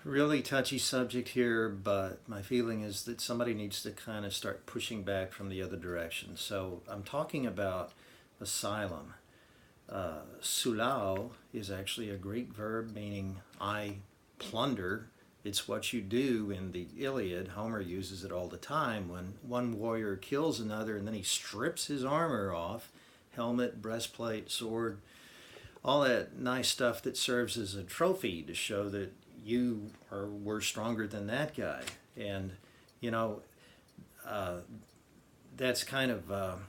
Really touchy subject here, but my feeling is that somebody needs to kind of start pushing back from the other direction. So I'm talking about asylum. Sulao is actually a Greek verb meaning I plunder. It's what you do in the Iliad. Homer uses it all the time when one warrior kills another and then he strips his armor off, helmet, breastplate, sword, all that nice stuff that serves as a trophy to show that were stronger than that guy. And, you know, uh, that's kind of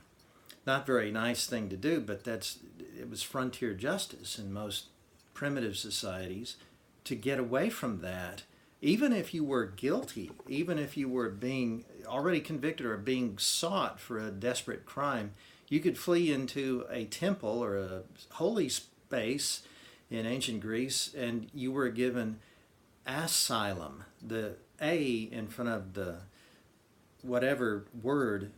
not very nice thing to do, but it was frontier justice in most primitive societies to get away from that. Even if you were guilty, even if you were being already convicted or being sought for a desperate crime, you could flee into a temple or a holy space in ancient Greece, and you were given asylum. The A in front of the whatever word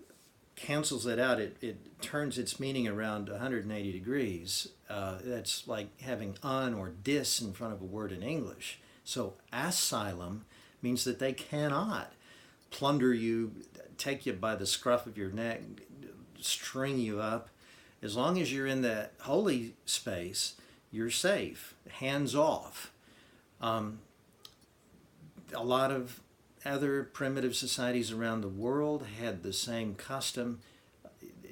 cancels it out. It turns its meaning around 180 degrees. That's like having un or dis in front of a word in English. So asylum means that they cannot plunder you, take you by the scruff of your neck, string you up. As long as you're in that holy space, you're safe, hands off. A lot of other primitive societies around the world had the same custom.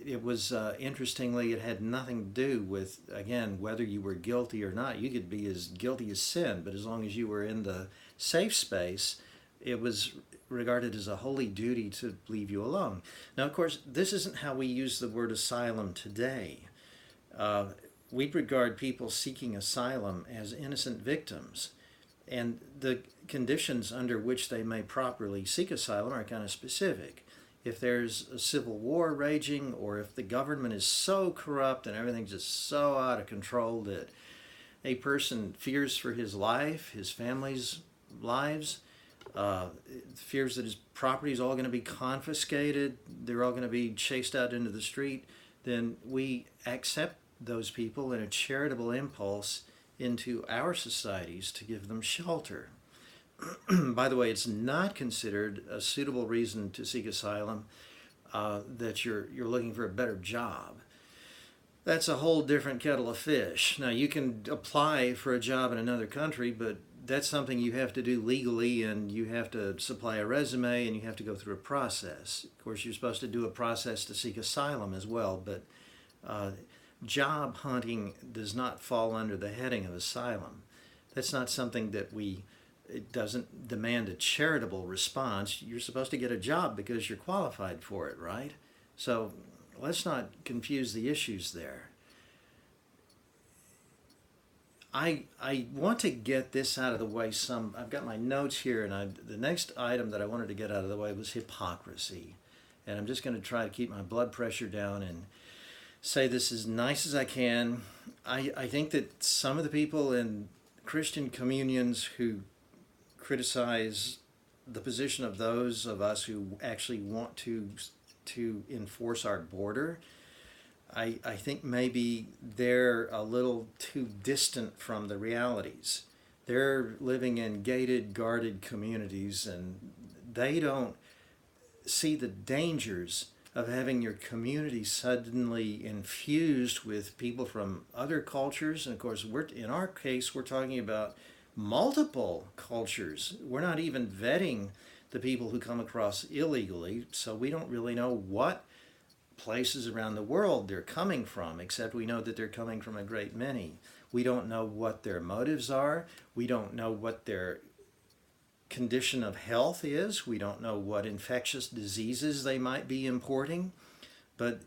It was, interestingly, it had nothing to do with, again, whether you were guilty or not. You could be as guilty as sin, but as long as you were in the safe space, it was regarded as a holy duty to leave you alone. Now, of course, this isn't how we use the word asylum today. We regard people seeking asylum as innocent victims, and the conditions under which they may properly seek asylum are kind of specific. If there's a civil war raging, or if the government is so corrupt and everything's just so out of control that a person fears for his life, his family's lives, fears that his property is all going to be confiscated, they're all going to be chased out into the street, then we accept those people in a charitable impulse into our societies to give them shelter. By the way, it's not considered a suitable reason to seek asylum that you're looking for a better job. That's a whole different kettle of fish. Now, you can apply for a job in another country, but that's something you have to do legally, and you have to supply a resume, and you have to go through a process. Of course, you're supposed to do a process to seek asylum as well, but job hunting does not fall under the heading of asylum. That's not something it doesn't demand a charitable response. You're supposed to get a job because you're qualified for it, right? So let's not confuse the issues there. I want to get this out of the way. I've got my notes here, and the next item that I wanted to get out of the way was hypocrisy. And I'm just going to try to keep my blood pressure down and say this as nice as I can. I think that some of the people in Christian communions who criticize the position of those of us who actually want to enforce our border, I think maybe they're a little too distant from the realities. They're living in gated, guarded communities, and they don't see the dangers of having your community suddenly infused with people from other cultures. And of course, in our case, we're talking about multiple cultures. We're not even vetting the people who come across illegally, so we don't really know what places around the world they're coming from, except we know that they're coming from a great many. We don't know what their motives are. We don't know what their condition of health is. We don't know what infectious diseases they might be importing. But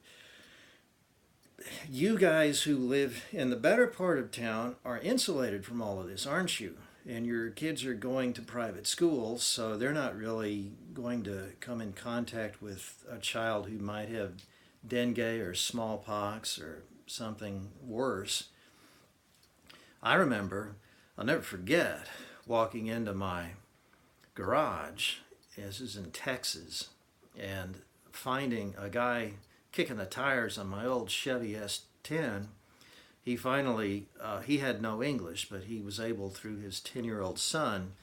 you guys who live in the better part of town are insulated from all of this, aren't you? And your kids are going to private schools, so they're not really going to come in contact with a child who might have dengue or smallpox or something worse. I remember, I'll never forget, walking into my garage, this is in Texas, and finding a guy kicking the tires on my old Chevy S10. He had no English, but he was able, through his 10-year-old son,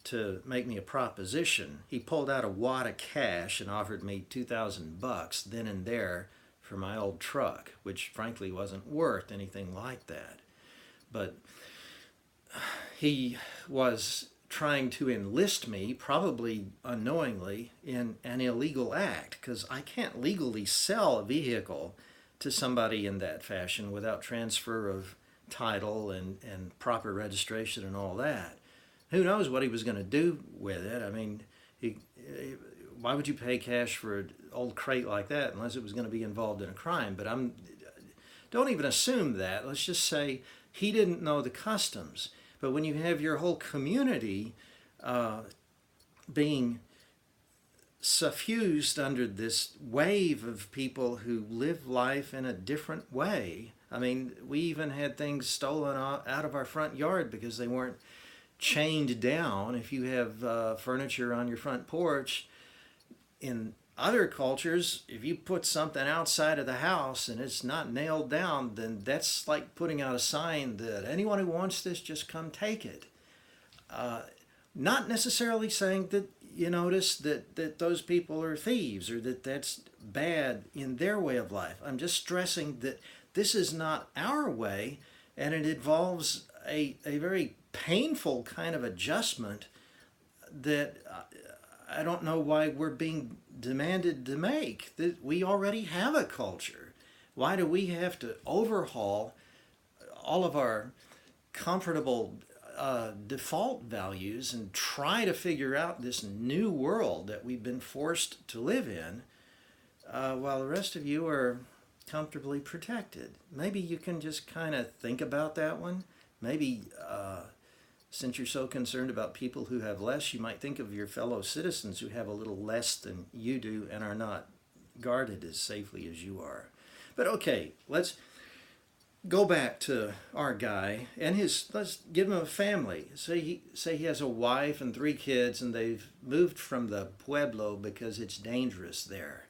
to make me a proposition. He pulled out a wad of cash and offered me $2,000 then and there for my old truck, which frankly wasn't worth anything like that. But he was trying to enlist me, probably unknowingly, in an illegal act, because I can't legally sell a vehicle to somebody in that fashion without transfer of title and proper registration and all that. Who knows what he was going to do with it? I mean, why would you pay cash for an old crate like that unless it was going to be involved in a crime? But don't even assume that. Let's just say he didn't know the customs. But when you have your whole community being suffused under this wave of people who live life in a different way, I mean, we even had things stolen out of our front yard because they weren't chained down. If you have furniture on your front porch, in other cultures, if you put something outside of the house and it's not nailed down, then that's like putting out a sign that anyone who wants this, just come take it. Not necessarily saying that you notice that those people are thieves or that that's bad in their way of life. I'm just stressing that this is not our way, and it involves a very painful kind of adjustment that I don't know why we're being demanded to make. That we already have a culture. Why do we have to overhaul all of our comfortable default values and try to figure out this new world that we've been forced to live in while the rest of you are comfortably protected? Maybe you can just kind of think about that one. Maybe since you're so concerned about people who have less, you might think of your fellow citizens who have a little less than you do and are not guarded as safely as you are. But okay, let's go back to our guy and let's give him a family. Say he has a wife and 3 kids, and they've moved from the pueblo because it's dangerous there.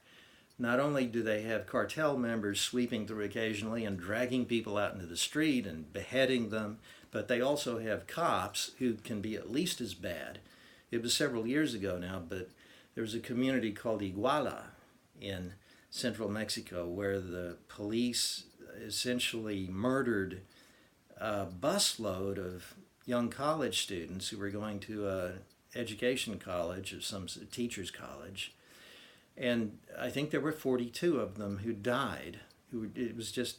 Not only do they have cartel members sweeping through occasionally and dragging people out into the street and beheading them, but they also have cops who can be at least as bad. It was several years ago now, but there was a community called Iguala in central Mexico where the police essentially murdered a busload of young college students who were going to an education college or some teacher's college. And I think there were 42 of them who died. It was just,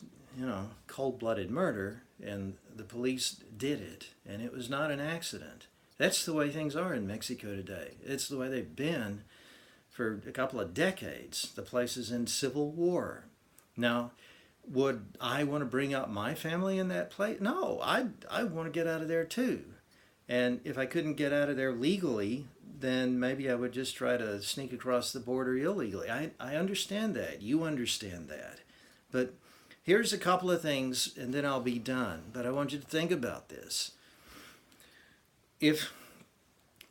cold-blooded murder, and the police did it, and it was not an accident. That's the way things are in Mexico today. It's the way they've been for a couple of decades. The place is in civil war. Now, would I want to bring up my family in that place? No, I want to get out of there too. And if I couldn't get out of there legally, then maybe I would just try to sneak across the border illegally. I understand that. You understand that. But here's a couple of things, and then I'll be done. But I want you to think about this. If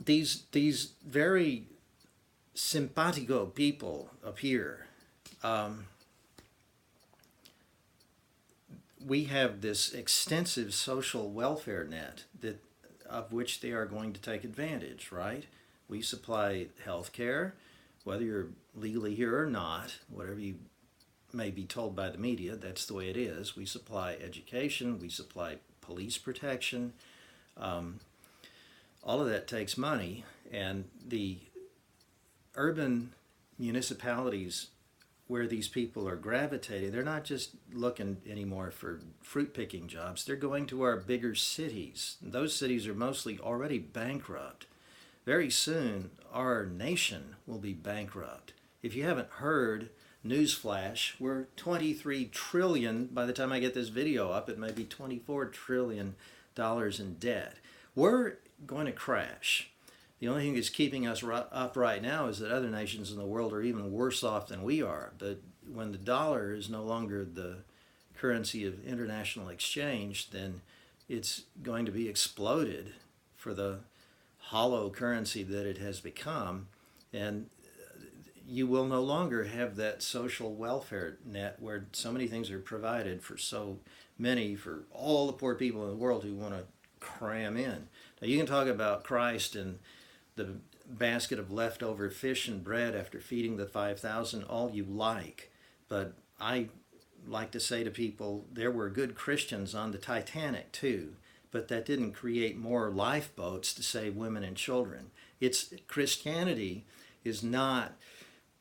these very simpatico people appear, we have this extensive social welfare net of which they are going to take advantage, right? We supply health care, whether you're legally here or not, whatever you may be told by the media, that's the way it is. We supply education, we supply police protection. All of that takes money, and the urban municipalities where these people are gravitating, they're not just looking anymore for fruit-picking jobs. They're going to our bigger cities. Those cities are mostly already bankrupt. Very soon, our nation will be bankrupt. If you haven't heard, newsflash, we're 23 trillion, by the time I get this video up, it may be $24 trillion in debt. We're going to crash. The only thing that's keeping us up right now is that other nations in the world are even worse off than we are. But when the dollar is no longer the currency of international exchange, then it's going to be exploded for the hollow currency that it has become. And you will no longer have that social welfare net where so many things are provided for so many, for all the poor people in the world who want to cram in. Now you can talk about Christ and the basket of leftover fish and bread after feeding the 5,000 all you like. But I like to say to people, there were good Christians on the Titanic too, but that didn't create more lifeboats to save women and children. Christianity is not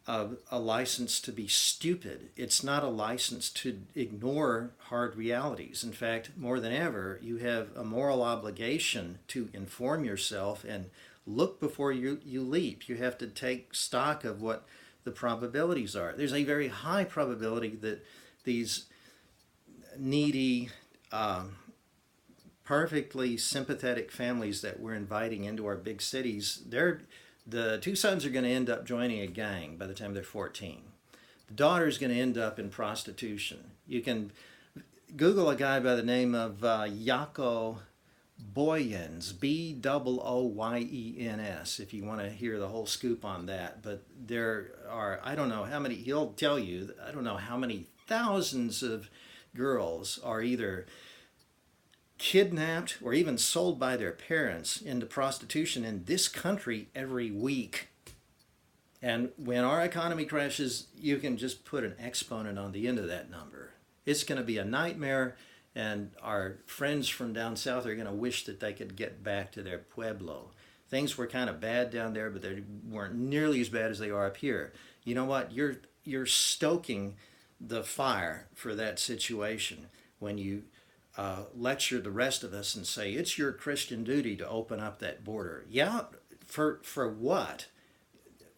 a license to be stupid. It's not a license to ignore hard realities. In fact, more than ever, you have a moral obligation to inform yourself and look before you leap. You have to take stock of what the probabilities are. There's a very high probability that these needy, perfectly sympathetic families that we're inviting into our big cities, the two sons are going to end up joining a gang by the time they're 14. The daughter is going to end up in prostitution. You can Google a guy by the name of Jaco Booyens, Booyens, if you want to hear the whole scoop on that. But there are, I don't know how many, he'll tell you, I don't know how many thousands of girls are either kidnapped or even sold by their parents into prostitution in this country every week. And when our economy crashes, you can just put an exponent on the end of that number. It's going to be a nightmare, and our friends from down south are going to wish that they could get back to their pueblo. Things were kind of bad down there, but they weren't nearly as bad as they are up here. You know what? You're stoking the fire for that situation when you lecture the rest of us and say it's your Christian duty to open up that border. Yeah, for what?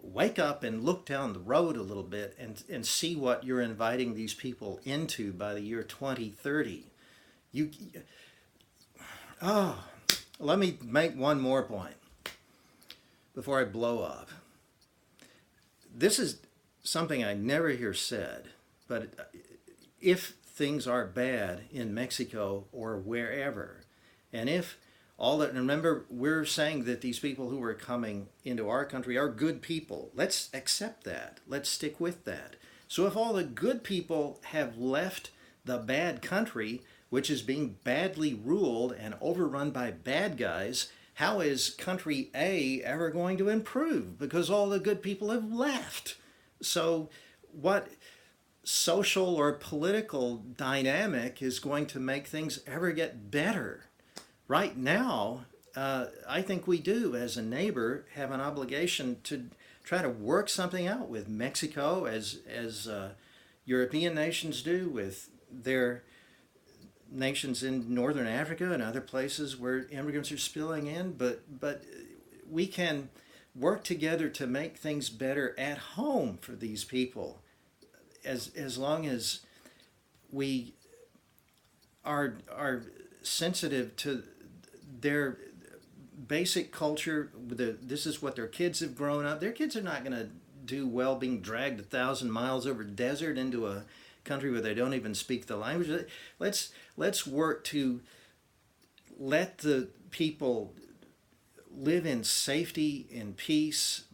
Wake up and look down the road a little bit and see what you're inviting these people into by the year 2030. Let me make one more point before I blow up. This is something I never hear said, but if things are bad in Mexico or wherever, and if all that, remember, we're saying that these people who are coming into our country are good people. Let's accept that. Let's stick with that. So if all the good people have left the bad country, which is being badly ruled and overrun by bad guys, how is country A ever going to improve? Because all the good people have left. So what social or political dynamic is going to make things ever get better? Right now, I think we do, as a neighbor, have an obligation to try to work something out with Mexico, as European nations do with their nations in northern Africa and other places where immigrants are spilling in. But we can work together to make things better at home for these people, as long as we are sensitive to their basic culture. This is what their kids have grown up. Their kids are not going to do well being dragged 1,000 miles over desert into a country where they don't even speak the language. Let's work to let the people live in safety, in peace,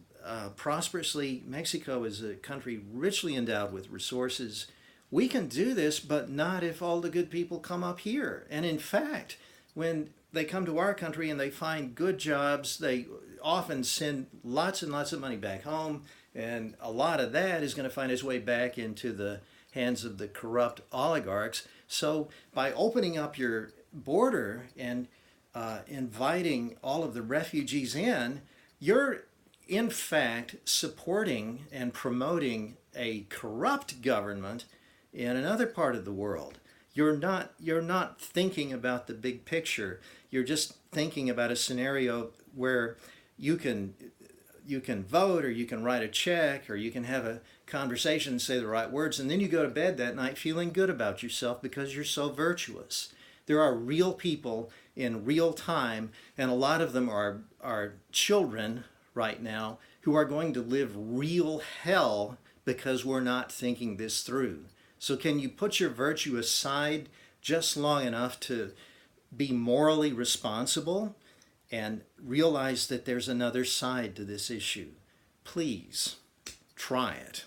prosperously. Mexico is a country richly endowed with resources. We can do this, but not if all the good people come up here. And in fact, when they come to our country and they find good jobs, they often send lots and lots of money back home, and a lot of that is going to find its way back into the hands of the corrupt oligarchs. So by opening up your border and inviting all of the refugees in, you're in fact supporting and promoting a corrupt government in another part of the world. You're not thinking about the big picture. You're just thinking about a scenario where you can vote, or you can write a check, or you can have a conversation and say the right words, and then you go to bed that night feeling good about yourself because you're so virtuous. There are real people in real time, and a lot of them are children right now who are going to live real hell because we're not thinking this through. So can you put your virtue aside just long enough to be morally responsible and realize that there's another side to this issue? Please try it.